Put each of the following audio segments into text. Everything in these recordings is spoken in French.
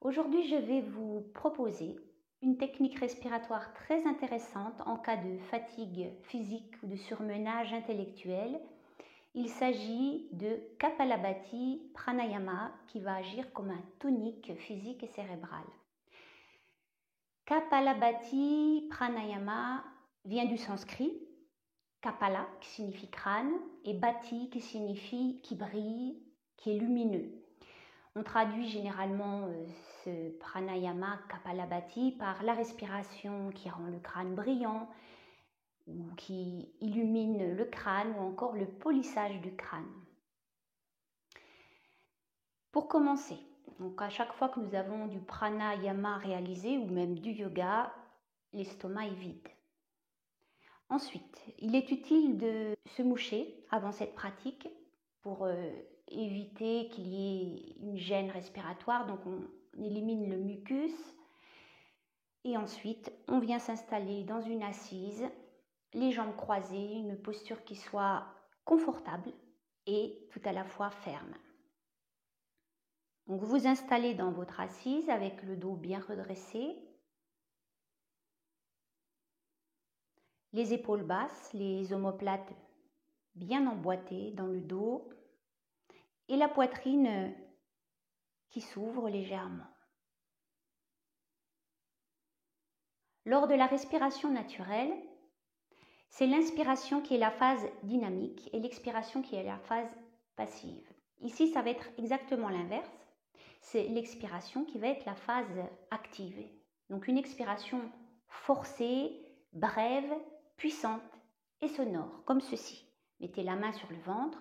Aujourd'hui, je vais vous proposer une technique respiratoire très intéressante en cas de fatigue physique ou de surmenage intellectuel. Il s'agit de Kapalabhati Pranayama qui va agir comme un tonique physique et cérébral. Kapalabhati Pranayama vient du sanskrit, Kapala qui signifie crâne et Bhati qui signifie qui brille, qui est lumineux. On traduit généralement ce pranayama Kapalabhati par la respiration qui rend le crâne brillant ou qui illumine le crâne ou encore le polissage du crâne. Pour commencer, donc à chaque fois que nous avons du pranayama réalisé ou même du yoga, l'estomac est vide. Ensuite, il est utile de se moucher avant cette pratique pour éviter qu'il y ait une gêne respiratoire, donc on élimine le mucus et ensuite on vient s'installer dans une assise, les jambes croisées, une posture qui soit confortable et tout à la fois ferme. Donc vous vous installez dans votre assise avec le dos bien redressé, les épaules basses, les omoplates bien emboîtées dans le dos et la poitrine qui s'ouvre légèrement. Lors de la respiration naturelle, c'est l'inspiration qui est la phase dynamique et l'expiration qui est la phase passive. Ici, ça va être exactement l'inverse. C'est l'expiration qui va être la phase active. Donc une expiration forcée, brève, puissante et sonore, comme ceci. Mettez la main sur le ventre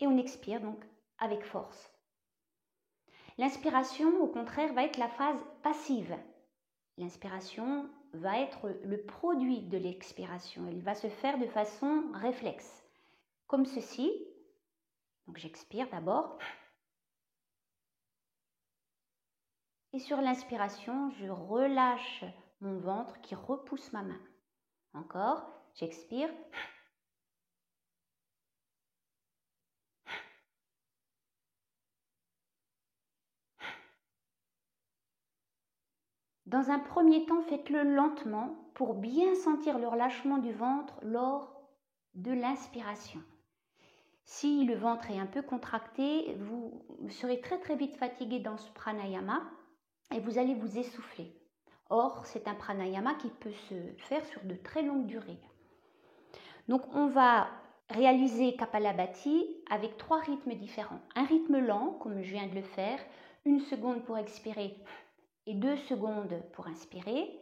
et on expire donc avec force. L'inspiration, au contraire, va être la phase passive. L'inspiration va être le produit de l'expiration. Elle va se faire de façon réflexe, comme ceci. Donc j'expire d'abord. Et sur l'inspiration, je relâche mon ventre qui repousse ma main. Encore, j'expire. Dans un premier temps, faites-le lentement pour bien sentir le relâchement du ventre lors de l'inspiration. Si le ventre est un peu contracté, vous serez très vite fatigué dans ce pranayama et vous allez vous essouffler. Or, c'est un pranayama qui peut se faire sur de très longues durées. Donc, on va réaliser Kapalabhati avec 3 rythmes différents. Un rythme lent, comme je viens de le faire, 1 seconde pour expirer et 2 secondes pour inspirer.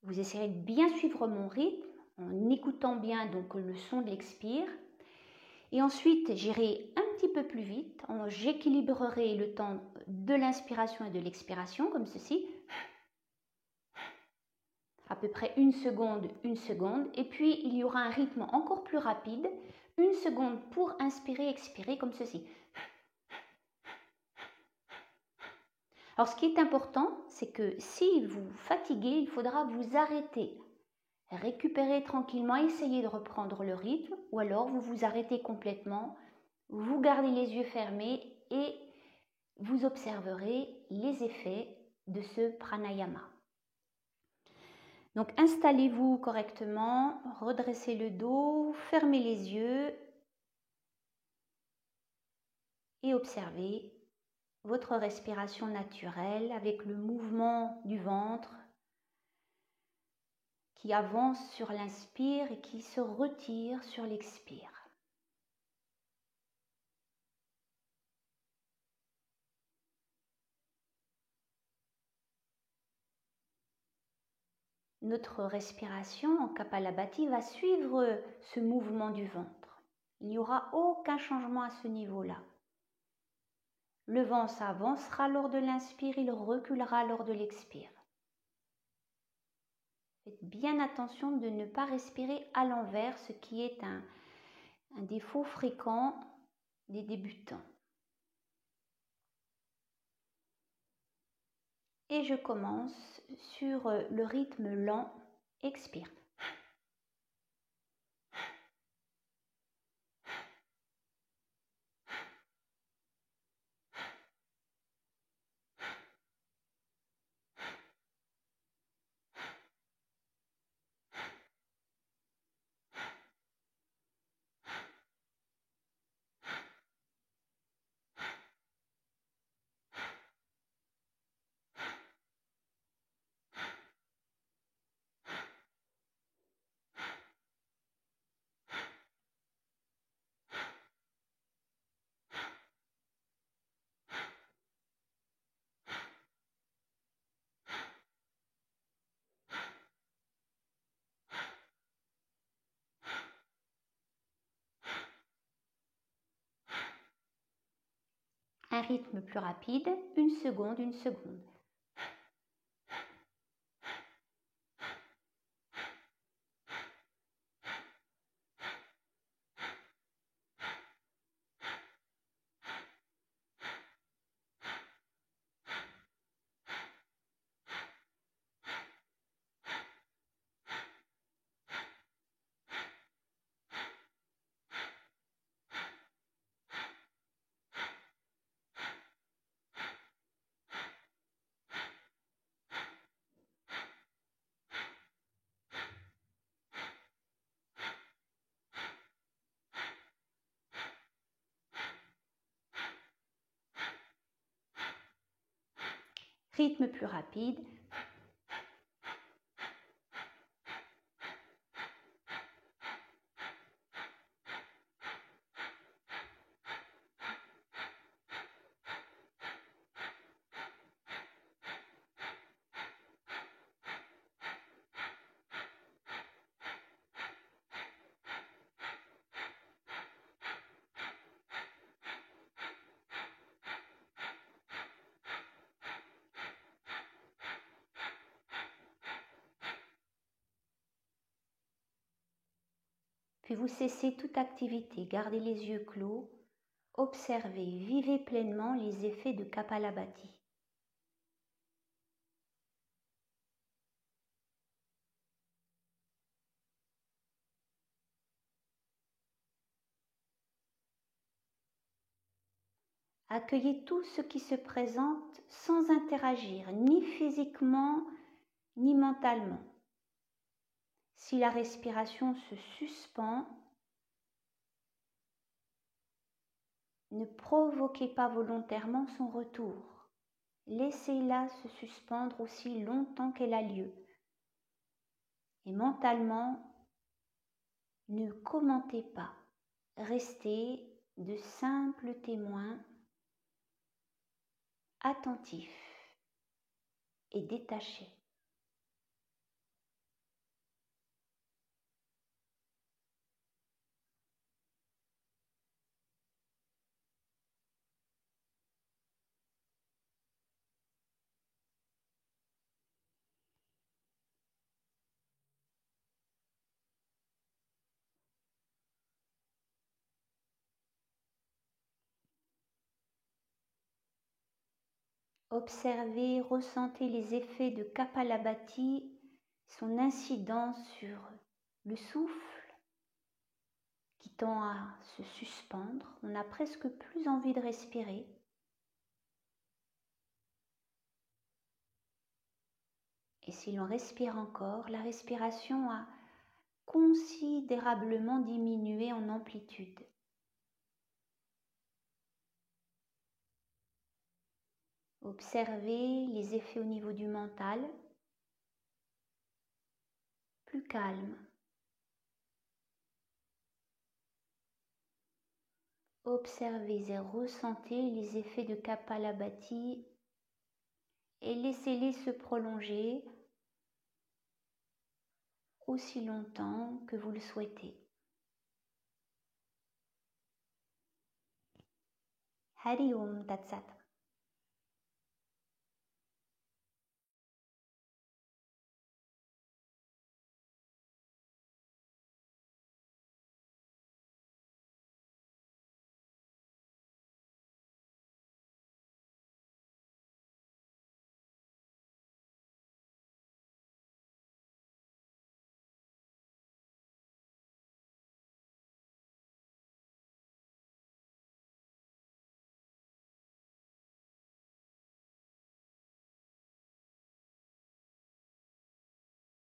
Vous essayerez de bien suivre mon rythme en écoutant bien donc le son de l'expire. Et ensuite, j'irai un petit peu plus vite. J'équilibrerai le temps de l'inspiration et de l'expiration, comme ceci. À peu près 1 seconde, 1 seconde. Et puis, il y aura un rythme encore plus rapide. 1 seconde pour inspirer, expirer, comme ceci. Alors, ce qui est important, c'est que si vous fatiguez, il faudra vous arrêter. Récupérer tranquillement, essayez de reprendre le rythme ou alors vous vous arrêtez complètement, vous gardez les yeux fermés et vous observerez les effets de ce pranayama. Donc installez-vous correctement, redressez le dos, fermez les yeux et observez votre respiration naturelle avec le mouvement du ventre qui avance sur l'inspire et qui se retire sur l'expire. Notre respiration en Kapalabhati va suivre ce mouvement du ventre. Il n'y aura aucun changement à ce niveau-là. Le vent s'avancera lors de l'inspire, il reculera lors de l'expire. Faites bien attention de ne pas respirer à l'envers, ce qui est un défaut fréquent des débutants. Et je commence sur le rythme lent, expire. Un rythme plus rapide, une seconde, une seconde. Rythme plus rapide. Puis vous cessez toute activité, gardez les yeux clos, observez, vivez pleinement les effets de Kapalabhati. Accueillez tout ce qui se présente sans interagir, ni physiquement, ni mentalement. Si la respiration se suspend, ne provoquez pas volontairement son retour. Laissez-la se suspendre aussi longtemps qu'elle a lieu. Et mentalement, ne commentez pas. Restez de simples témoins attentifs et détachés. Observez, ressentez les effets de Kapalabhati, son incidence sur le souffle qui tend à se suspendre. On n'a presque plus envie de respirer. Et si l'on respire encore, la respiration a considérablement diminué en amplitude. Observez les effets au niveau du mental, plus calme. Observez et ressentez les effets de Kapalabhati et laissez-les se prolonger aussi longtemps que vous le souhaitez. Hari Om Tat Sat.